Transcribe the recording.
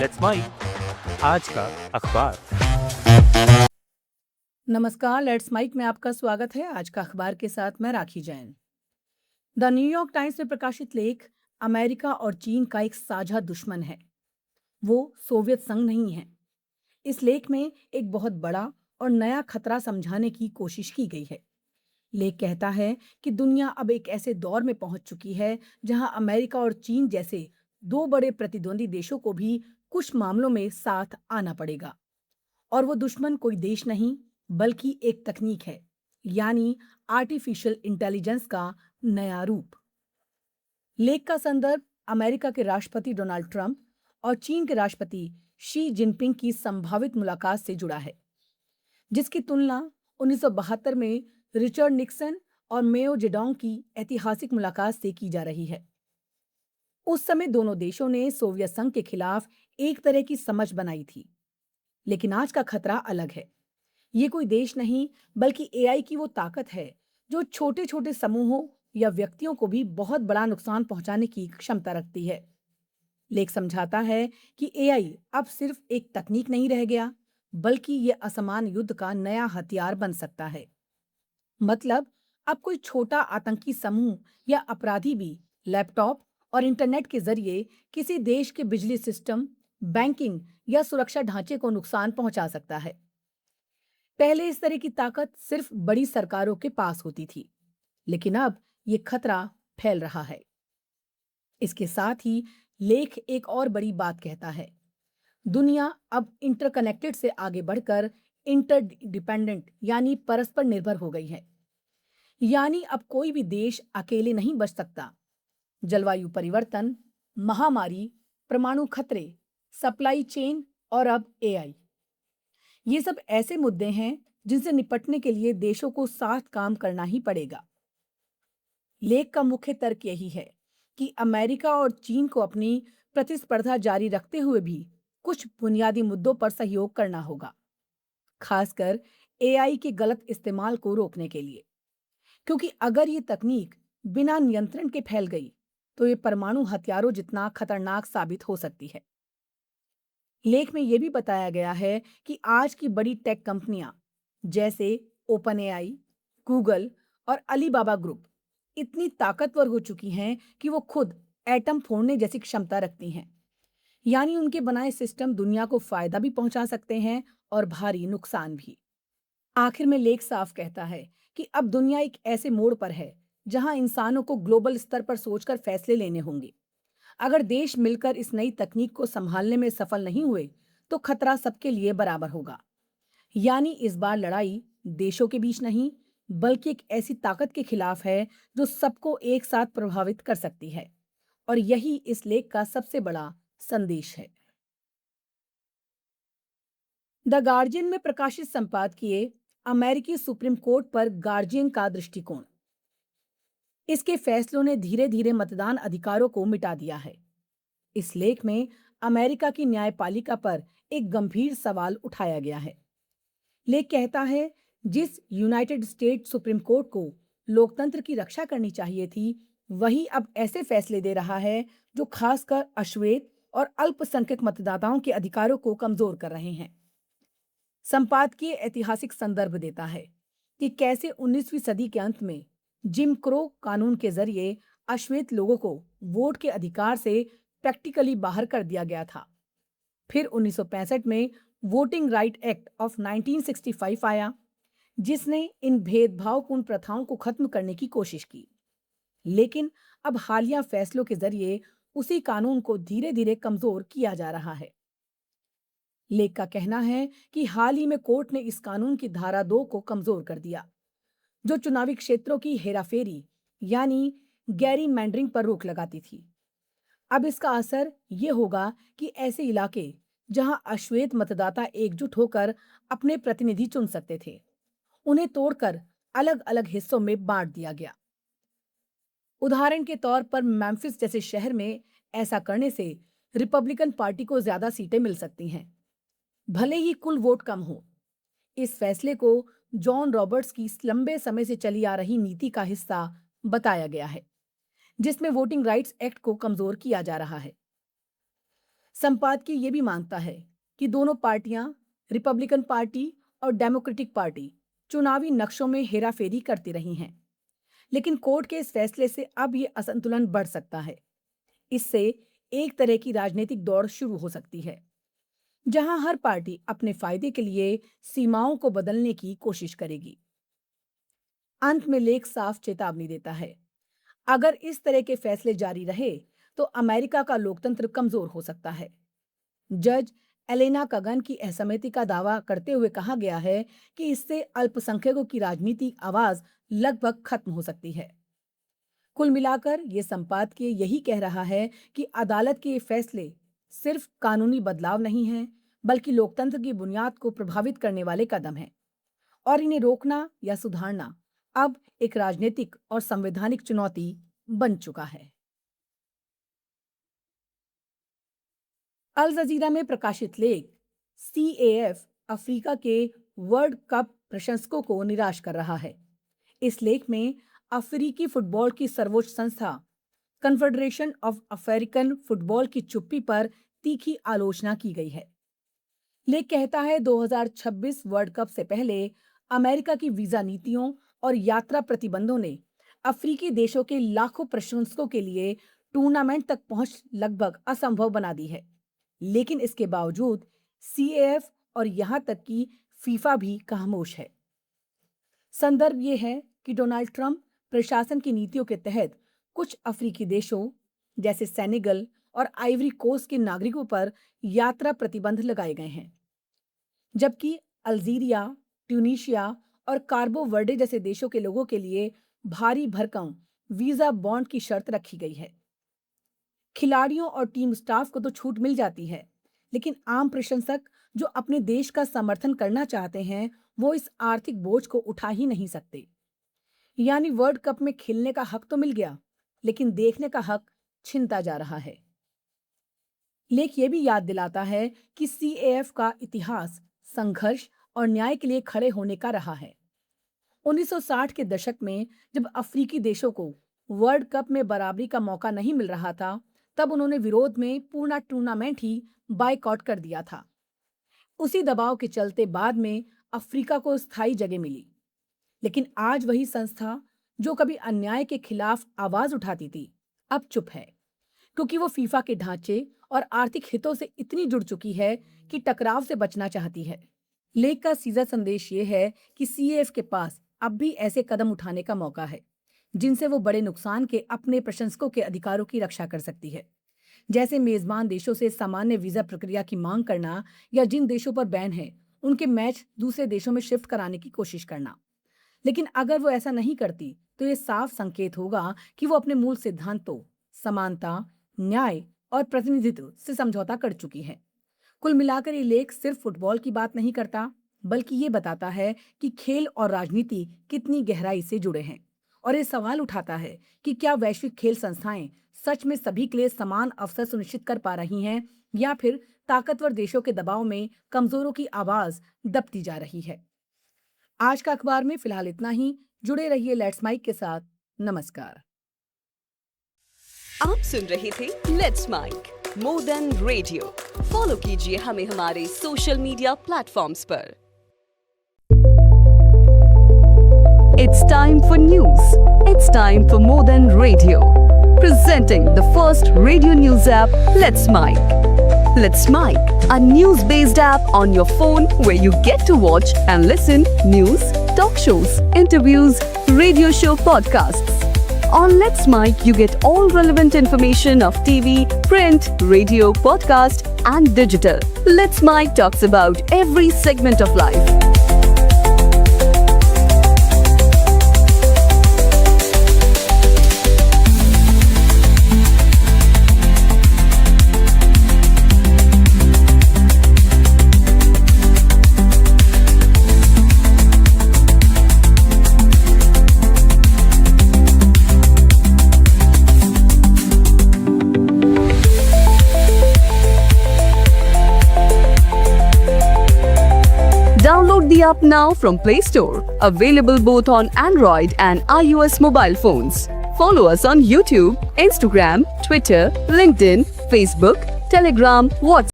Let's mic आज का अखबार। नमस्कार, लेट्स माइक में आपका स्वागत है। आज का अखबार के साथ मैं राखी जैन। द न्यूयॉर्क टाइम्स में प्रकाशित लेख अमेरिका और चीन का एक साझा दुश्मन है, वो सोवियत संघ नहीं है। इस लेख में एक बहुत बड़ा और नया खतरा समझाने की कोशिश की गई है। लेख कहता है कि दुनिया अब एक ऐसे दौर में पहुंच चुकी है जहां अमेरिका और चीन जैसे दो बड़े प्रतिद्वंदी देशों को भी कुछ मामलों में साथ आना पड़ेगा। और वो दुश्मन कोई देश नहीं, बल्कि एक तकनीक है, यानी आर्टिफिशियल इंटेलिजेंस का नया रूप। लेख का संदर्भ अमेरिका के राष्ट्रपति डोनाल्ड ट्रंप और चीन के राष्ट्रपति शी जिनपिंग की संभावित मुलाकात से जुड़ा है, जिसकी तुलना 1972 में रिचर्ड निक्सन और मेओ जेडोंग की ऐतिहासिक मुलाकात से की जा रही है। उस समय दोनों देशों ने सोवियत संघ के खिलाफ एक तरह की समझ बनाई थी, लेकिन आज का खतरा अलग है। ये कोई देश नहीं, बल्कि एआई की वो ताकत है जो छोटे छोटे समूहों या व्यक्तियों को भी बहुत बड़ा नुकसान पहुंचाने की क्षमता रखती है। लेख समझाता है कि एआई अब सिर्फ एक तकनीक नहीं रह गया, बल्कि ये असमान युद्ध का नया हथियार बन सकता है। मतलब, अब कोई छोटा आतंकी समूह या अपराधी भी लैपटॉप और इंटरनेट के जरिए किसी देश के बिजली सिस्टम, बैंकिंग या सुरक्षा ढांचे को नुकसान पहुंचा सकता है। पहले इस तरह की ताकत सिर्फ बड़ी सरकारों के पास होती थी, लेकिन अब ये खतरा फैल रहा है। इसके साथ ही लेख एक और बड़ी बात कहता है। दुनिया अब इंटरकनेक्टेड से आगे बढ़कर इंटरडिपेंडेंट यानी परस्पर निर्भर हो गई है। यानी अब कोई भी देश अकेले नहीं बच सकता। जलवायु परिवर्तन, महामारी, परमाणु खतरे, सप्लाई चेन और अब एआई, ये सब ऐसे मुद्दे हैं जिनसे निपटने के लिए देशों को साथ काम करना ही पड़ेगा। लेख का मुख्य तर्क यही है कि अमेरिका और चीन को अपनी प्रतिस्पर्धा जारी रखते हुए भी कुछ बुनियादी मुद्दों पर सहयोग करना होगा, खासकर एआई के गलत इस्तेमाल को रोकने के लिए। क्योंकि अगर ये तकनीक बिना नियंत्रण के फैल गई, तो ये परमाणु हथियारों जितना खतरनाक साबित हो सकती है। लेख में यह भी बताया गया है कि आज की बड़ी टेक कंपनियां जैसे ओपन एआई, गूगल और अलीबाबा ग्रुप इतनी ताकतवर हो चुकी हैं कि वो खुद एटम फोड़ने जैसी क्षमता रखती हैं। यानी उनके बनाए सिस्टम दुनिया को फायदा भी पहुंचा सकते हैं और भारी नुकसान भी। आखिर में लेख साफ कहता है कि अब दुनिया एक ऐसे मोड़ पर है जहां इंसानों को ग्लोबल स्तर पर सोचकर फैसले लेने होंगे। अगर देश मिलकर इस नई तकनीक को संभालने में सफल नहीं हुए, तो खतरा सबके लिए बराबर होगा। यानी इस बार लड़ाई देशों के बीच नहीं, बल्कि एक ऐसी ताकत के खिलाफ है जो सबको एक साथ प्रभावित कर सकती है। और यही इस लेख का सबसे बड़ा संदेश है। द गार्जियन में प्रकाशित संपादकीय अमेरिकी सुप्रीम कोर्ट पर गार्जियन का दृष्टिकोण। इसके फैसलों ने धीरे धीरे मतदान अधिकारों को मिटा दिया है। इस लेख में अमेरिका की न्यायपालिका पर एक गंभीर सवाल उठाया गया है। लेख कहता है, जिस यूनाइटेड स्टेट सुप्रीम कोर्ट को लोकतंत्र की रक्षा करनी चाहिए थी, वही अब ऐसे फैसले दे रहा है जो खासकर अश्वेत और अल्पसंख्यक मतदाताओं के अधिकारों को कमजोर कर रहे हैं। संपादकीय ऐतिहासिक संदर्भ देता है कि कैसे 19वीं सदी के अंत में जिम क्रो कानून के जरिए अश्वेत लोगों को वोट के अधिकार से प्रैक्टिकली बाहर कर दिया गया था। फिर 1965 में वोटिंग राइट एक्ट ऑफ 1965 आया, जिसने इन भेदभावपूर्ण प्रथाओं को खत्म करने की कोशिश की। लेकिन अब हालिया फैसलों के जरिए उसी कानून को धीरे धीरे कमजोर किया जा रहा है। लेख का कहना है कि हाल ही में कोर्ट ने इस कानून की धारा 2 को कमजोर कर दिया, जो चुनावी क्षेत्रों की हेराफेरी यानी गैरी मैंडरिंग पर रोक लगाती थी। अब इसका असर ये होगा कि ऐसे इलाके जहां अश्वेत मतदाता एकजुट होकर अपने प्रतिनिधि चुन सकते थे, उन्हें तोड़कर अलग अलग हिस्सों में बांट दिया गया। उदाहरण के तौर पर मेम्फिस जैसे शहर में ऐसा करने से रिपब्लिकन पार्टी को ज्यादा सीटें मिल सकती हैं, भले ही कुल वोट कम हो। इस फैसले को जॉन रॉबर्ट्स की लंबे समय से चली आ रही नीति का हिस्सा बताया गया है, जिसमें वोटिंग राइट्स एक्ट को कमजोर किया जा रहा है। संपादकीय ये भी मानता है कि दोनों पार्टियां, रिपब्लिकन पार्टी और डेमोक्रेटिक पार्टी, चुनावी नक्शों में हेराफेरी करती रही हैं। लेकिन कोर्ट के इस फैसले से अब ये असंतुलन बढ़ सकता है। इससे एक तरह की राजनीतिक दौड़ शुरू हो सकती है, जहां हर पार्टी अपने फायदे के लिए सीमाओं को बदलने की कोशिश करेगी। अंत में लेख साफ चेतावनी देता है, अगर इस तरह के फैसले जारी रहे तो अमेरिका का लोकतंत्र कमजोर हो सकता है। जज एलेना कगन की असहमति का दावा करते हुए कहा गया है कि इससे अल्पसंख्यकों की राजनीतिक आवाज लगभग खत्म हो सकती है। कुल मिलाकर ये संपादकीय यही कह रहा है कि अदालत के ये फैसले सिर्फ कानूनी बदलाव नहीं हैं, बल्कि लोकतंत्र की बुनियाद को प्रभावित करने वाले कदम हैं, और इन्हें रोकना या सुधारना अब एक राजनीतिक और संवैधानिक चुनौती बन चुका है। अल जजीरा में प्रकाशित लेख सीएएफ अफ्रीका के वर्ल्ड कप प्रशंसकों को निराश कर रहा है। इस लेख में अफ्रीकी फुटबॉल की सर्वोच्च संस्था कन्फेडरेशन ऑफ अफ्रीकन फुटबॉल की चुप्पी पर तीखी आलोचना की गई है। लेख कहता है 2026 वर्ल्ड कप से पहले अमेरिका की वीजा नीतियों और यात्रा प्रतिबंधों ने अफ्रीकी देशों के लाखों प्रशंसकों के लिए टूर्नामेंट तक पहुंच लगभग असंभव बना दी है। लेकिन इसके बावजूद सीएएफ और यहां तक कि फीफा भी खामोश है। संदर्भ ये है कि डोनाल्ड ट्रंप प्रशासन की नीतियों के तहत कुछ अफ्रीकी देशों जैसे सेनेगल और आइवरी कोस्ट के नागरिकों पर यात्रा प्रतिबंध लगाए गए हैं, जबकि अल्जीरिया, ट्यूनीशिया और कार्बो वर्डे जैसे देशों के लोगों के लिए भारी भरकम वीजा बॉन्ड की शर्त रखी गई है। खिलाड़ियों और टीम स्टाफ को तो छूट मिल जाती है, लेकिन आम प्रशंसक जो अपने देश का समर्थन करना चाहते हैं, वो इस आर्थिक बोझ को उठा ही नहीं सकते। यानी वर्ल्ड कप में खेलने का हक तो मिल गया, लेकिन देखने का हक छिनता जा रहा है। लेख ये भी याद दिलाता है कि सीएएफ का इतिहास संघर्ष और न्याय के लिए खड़े होने का रहा है। 1960 के दशक में जब अफ्रीकी देशों को वर्ल्ड कप में बराबरी का मौका नहीं मिल रहा था, तब उन्होंने विरोध में पूर्ण टूर्नामेंट ही बायकॉट कर दिया था। उसी दबाव के चलते बाद में अफ्रीका को स्थायी जगह मिली। लेकिन आज वही संस्था जो कभी अन्याय के खिलाफ आवाज उठाती थी, अब चुप है, क्योंकि वो फीफा के ढांचे और आर्थिक हितों से इतनी जुड़ चुकी है कि टकराव से बचना चाहती है। लेख का सीधा संदेश ये है कि सीएएफ के पास अब भी ऐसे कदम उठाने का मौका है जिनसे वो बड़े नुकसान के अपने प्रशंसकों के अधिकारों की रक्षा कर सकती है, जैसे मेजबान देशों से सामान्य वीजा प्रक्रिया की मांग करना या जिन देशों पर बैन है उनके मैच दूसरे देशों में शिफ्ट कराने की कोशिश करना। लेकिन अगर वो ऐसा नहीं करती तो ये साफ संकेत होगा कि वो अपने मूल सिद्धांतों समानता, न्याय और प्रतिनिधित्व से समझौता कर चुकी है। कुल मिलाकर ये लेख सिर्फ फुटबॉल की बात नहीं करता, बल्कि ये बताता है कि खेल और राजनीति कितनी गहराई से जुड़े हैं, और ये सवाल उठाता है कि क्या वैश्विक खेल संस्थाएं सच में सभी के लिए समान अवसर सुनिश्चित कर पा रही हैं, या फिर ताकतवर देशों के दबाव में कमजोरों की आवाज दबती जा रही है। आज का अखबार में फिलहाल इतना ही। जुड़े रहिए लेट्स माइक के साथ। नमस्कार। आप सुन रहे थे let's mike more than radio. Follow कीजिए हमें हमारे सोशल मीडिया प्लेटफॉर्म्स पर। It's time for news. It's time for more than radio. Presenting the first radio news app, Let's Mic. Let's Mic, a news-based app on your phone where you get to watch and listen news, talk shows, interviews, radio show podcasts. On Let's Mic, you get all relevant information of TV, print, radio, podcast, and digital. Let's Mic talks about every segment of life. Download the app now from Play Store. Available both on Android and iOS mobile phones. Follow us on YouTube, Instagram, Twitter, LinkedIn, Facebook, Telegram, WhatsApp.